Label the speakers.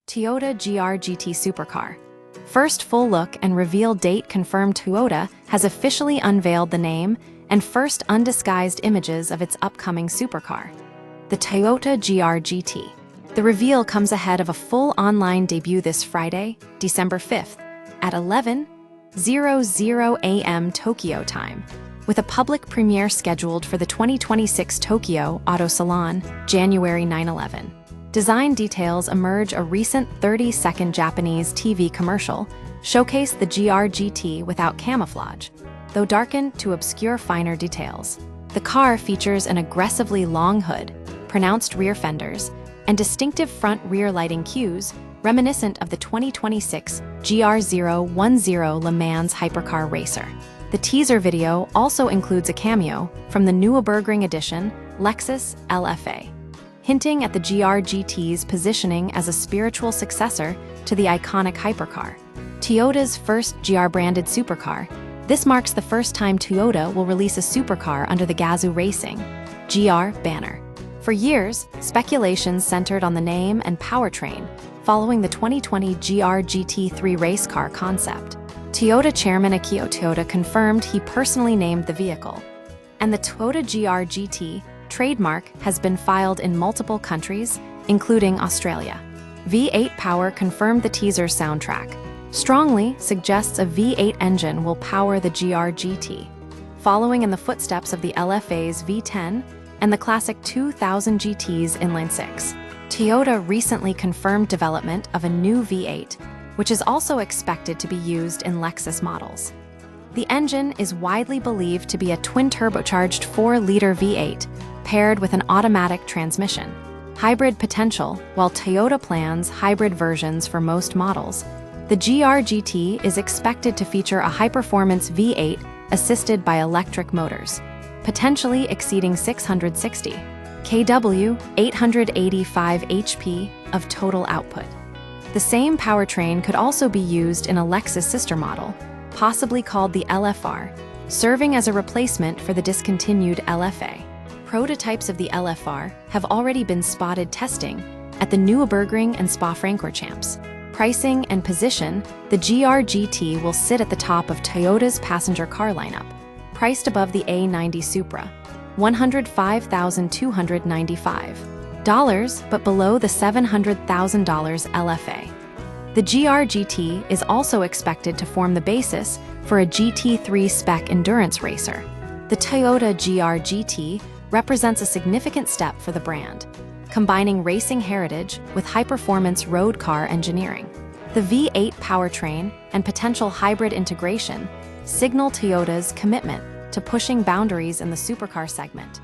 Speaker 1: Toyota GR-GT Supercar. First full look and reveal date confirmed. Toyota has officially unveiled the name and first undisguised images of its upcoming supercar, the Toyota GR-GT. The reveal comes ahead of a full online debut this Friday, December 5th, at 11:00 a.m. Tokyo time, with a public premiere scheduled for the 2026 Tokyo Auto Salon, January 9/11. Design details emerge. A recent 30-second Japanese TV commercial showcased the GR-GT without camouflage, though darkened to obscure finer details. The car features an aggressively long hood, pronounced rear fenders, and distinctive front-rear lighting cues reminiscent of the 2026 GR010 Le Mans hypercar racer. The teaser video also includes a cameo from the Nürburgring edition Lexus LFA, hinting at the GR-GT's positioning as a spiritual successor to the iconic hypercar. Toyota's first GR-branded supercar, this marks the first time Toyota will release a supercar under the Gazoo Racing GR banner. For years, speculations centered on the name and powertrain following the 2020 GR-GT3 race car concept. Toyota chairman Akio Toyoda confirmed he personally named the vehicle, and the Toyota GR-GT trademark has been filed in multiple countries, including Australia. V8 Power confirmed the teaser soundtrack strongly suggests a V8 engine will power the GR-GT, following in the footsteps of the LFA's V10 and the classic 2000 GT's inline-six. Toyota recently confirmed development of a new V8, which is also expected to be used in Lexus models. The engine is widely believed to be a twin-turbocharged 4-liter V8 paired with an automatic transmission. Hybrid potential. While Toyota plans hybrid versions for most models, the GR-GT is expected to feature a high-performance V8 assisted by electric motors, potentially exceeding 660 kW, 885 HP of total output. The same powertrain could also be used in a Lexus sister model, possibly called the LFR, serving as a replacement for the discontinued LFA. Prototypes of the LFR have already been spotted testing at the Nürburgring and Spa-Francorchamps. Pricing and position. The GR-GT will sit at the top of Toyota's passenger car lineup, priced above the A90 Supra, $105,295, but below the $700,000 LFA. The GR-GT is also expected to form the basis for a GT3 spec endurance racer. The Toyota GR-GT represents a significant step for the brand, combining racing heritage with high-performance road car engineering. The V8 powertrain and potential hybrid integration signal Toyota's commitment to pushing boundaries in the supercar segment.